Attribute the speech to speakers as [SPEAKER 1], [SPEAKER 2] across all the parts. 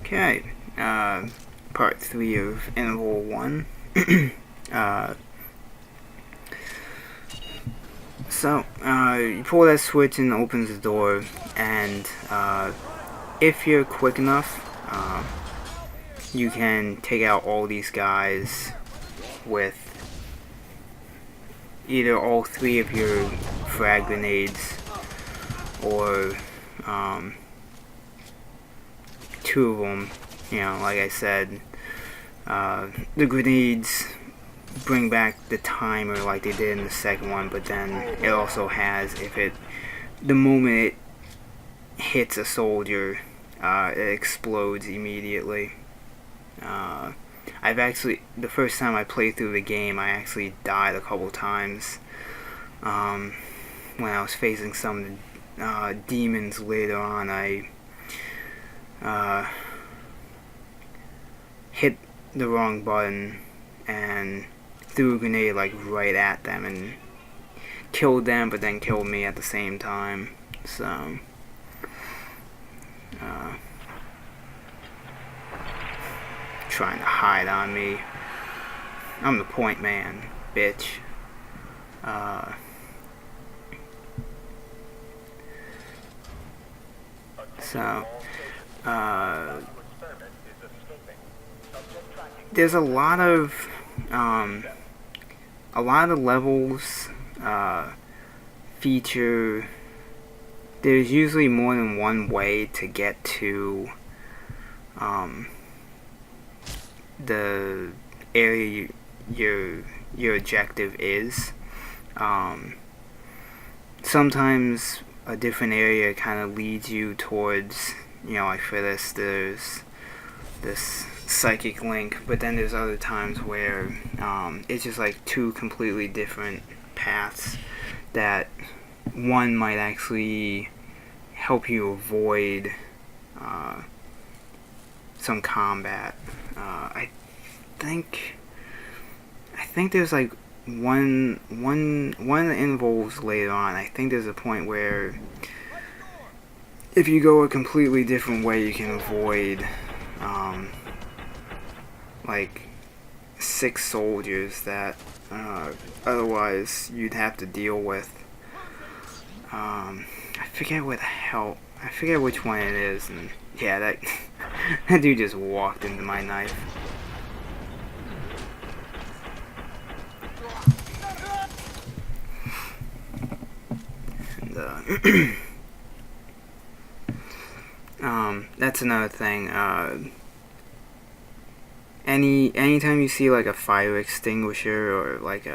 [SPEAKER 1] Okay, part 3 of interval 1. You pull that switch and it opens the door, and if you're quick enough, you can take out all these guys with either all 3 of your frag grenades, or 2 of them. You know, like I said, the grenades bring back the timer like they did in the second one, but then it also has, the moment it hits a soldier, it explodes immediately. The first time I played through the game, I actually died a couple times when I was facing some demons later on. I hit the wrong button and threw a grenade like right at them and killed them, but then killed me at the same time. So trying to hide on me. I'm the point man, bitch. There's a lot of levels feature. There's usually more than one way to get to the area your objective is. Sometimes a different area kind of leads you towards, like for this, there's this psychic link, but then there's other times where it's just like 2 completely different paths that one might actually help you avoid some combat. I think there's like one of the intervals later on. I think there's a point where if you go a completely different way, you can avoid like 6 soldiers that otherwise you'd have to deal with. I forget which one it is, and yeah, that that dude just walked into my knife. And that's another thing. Anytime you see like a fire extinguisher or like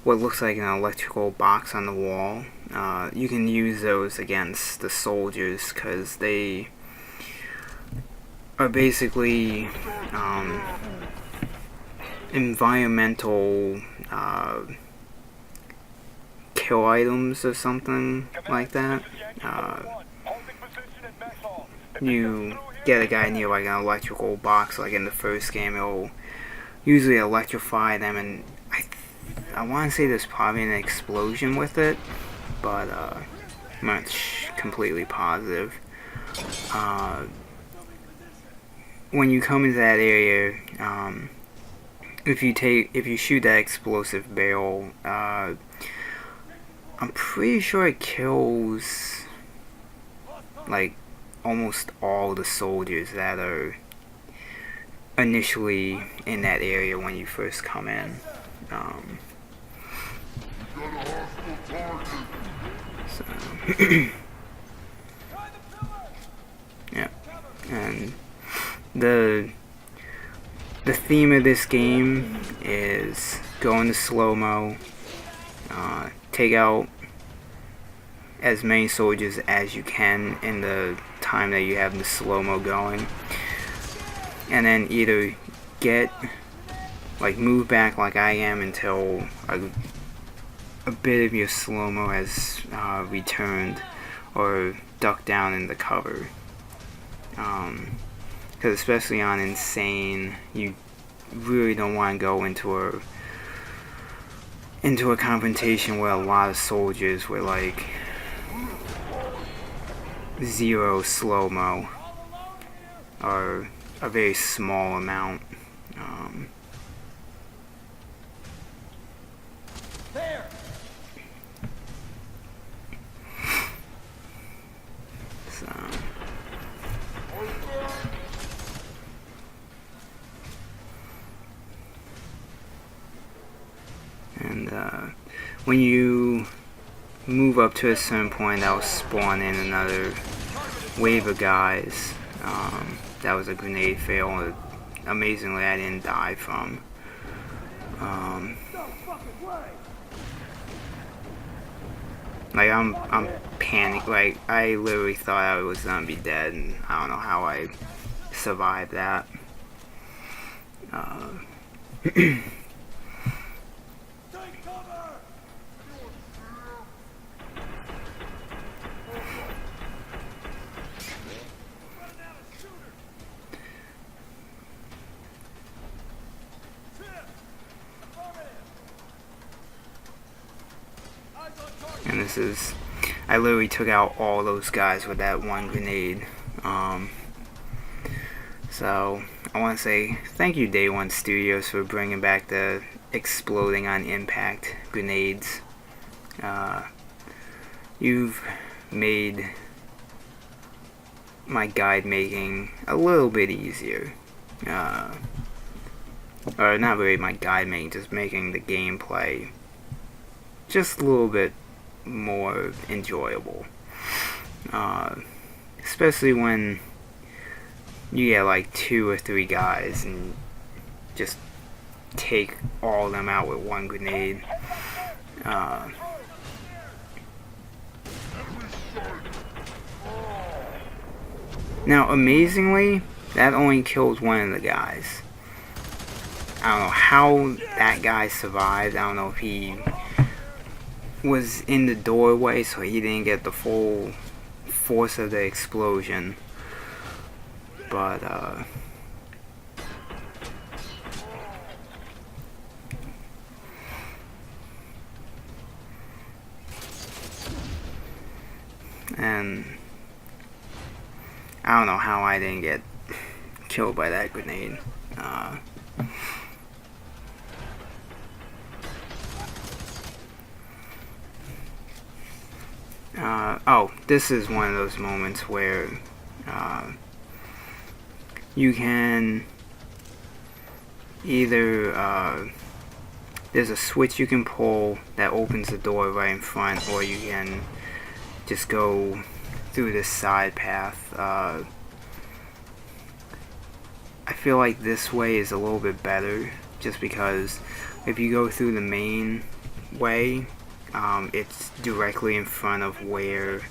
[SPEAKER 1] what looks like an electrical box on the wall, you can use those against the soldiers, because they are basically environmental kill items or something like that. You get a guy near like an electrical box, like in the first game, it'll usually electrify them, and I want to say there's probably an explosion with it, but I'm not completely positive. When you come into that area, if you shoot that explosive barrel, I'm pretty sure it kills like almost all the soldiers that are initially in that area when you first come in. Yeah, and the theme of this game is go into slow-mo, take out as many soldiers as you can in the time that you have the slow-mo going, and then either move back like I am until a bit of your slow-mo has returned, or duck down in the cover. Because especially on Insane, you really don't want to go into a confrontation where a lot of soldiers were like 0 slow-mo. are a very small amount.
[SPEAKER 2] There.
[SPEAKER 1] So, and when you move up to a certain point, that will spawn in another wave of guys. That was a grenade fail. Amazingly, I didn't die from. Like I'm panicked. Like I literally thought I was gonna be dead, and I don't know how I survived that. And this is, I literally took out all those guys with that one grenade. So I want to say thank you, Day One Studios, for bringing back the exploding on impact grenades. You've made my guide making a little bit easier. Or not really my guide making, just making the gameplay just a little bit more enjoyable. Especially when you get like 2 or 3 guys and just take all of them out with one grenade. Now, amazingly, that only kills one of the guys. I don't know how that guy survived. I don't know if he was in the doorway so he didn't get the full force of the explosion. But, and I don't know how I didn't get killed by that grenade. Oh, this is one of those moments where you can either there's a switch you can pull that opens the door right in front, or you can just go through this side path. I feel like this way is a little bit better, just because if you go through the main way, it's directly in front of where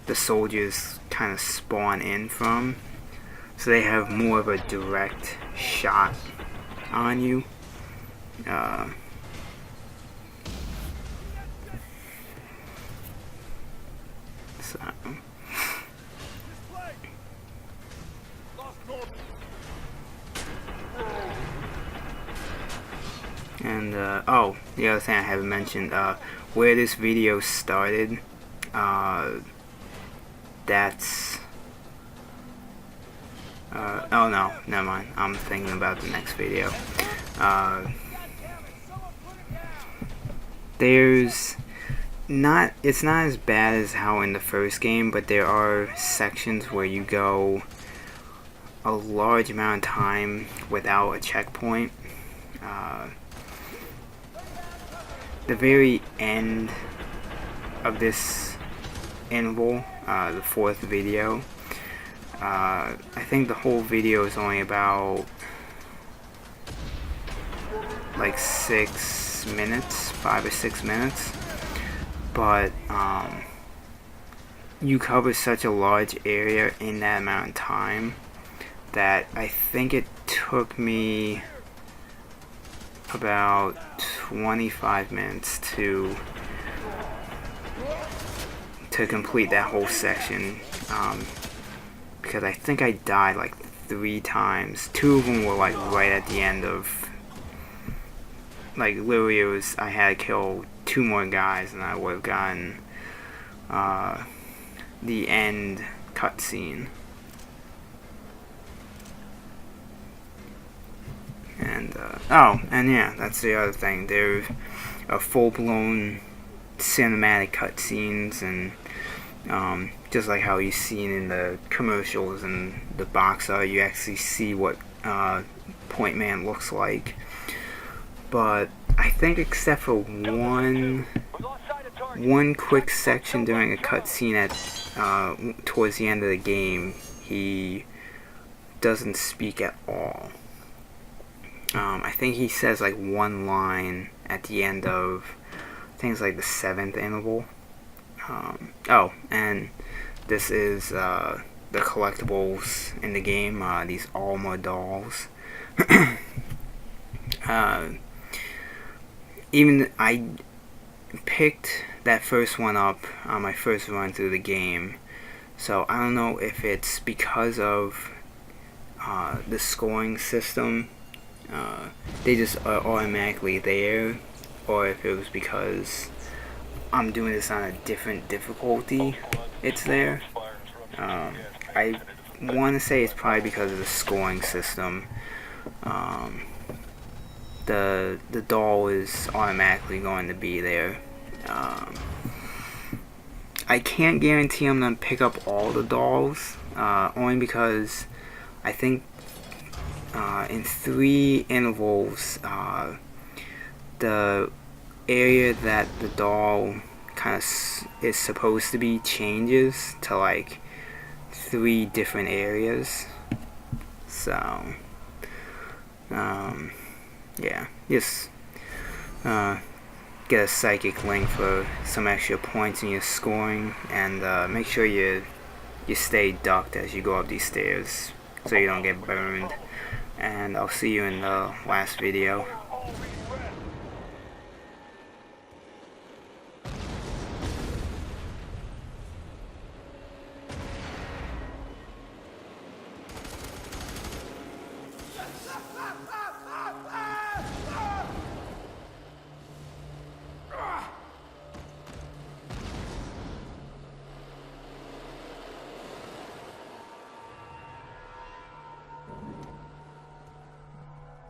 [SPEAKER 1] the soldiers kind of spawn in from, so they have more of a direct shot on you. So. And oh, the other thing I haven't mentioned, where this video started, that's oh no, never mind, I'm thinking about the next video. There's not, it's not as bad as how in the first game, but there are sections where you go a large amount of time without a checkpoint. The very end of this interval, the 4th video, I think the whole video is only about like 6 minutes, 5 or 6 minutes, but you cover such a large area in that amount of time that I think it took me about 25 minutes to complete that whole section, because I think I died like 3 times. 2 of them were like right at the end of, like literally it was, I had to kill 2 more guys and I would have gotten the end cutscene. And oh, and yeah, that's the other thing. There's a full-blown cinematic cutscenes, and just like how you've seen in the commercials and the box art, you actually see what Point Man looks like. But I think except for one quick section during a cutscene at towards the end of the game, he doesn't speak at all. I think he says like one line at the end of, I think it's like the 7th interval. Oh, and this is the collectibles in the game, these Alma dolls. Even I picked that first one up on my first run through the game, so I don't know if it's because of the scoring system, they just are automatically there, or if it was because I'm doing this on a different difficulty, it's there. I want to say it's probably because of the scoring system. The doll is automatically going to be there. I can't guarantee I'm going to pick up all the dolls, only because I think in 3 intervals, the area that the doll kind of is supposed to be changes to like 3 different areas. So yeah, just get a psychic link for some extra points in your scoring, and make sure you stay ducked as you go up these stairs so you don't get burned. And I'll see you in the last video.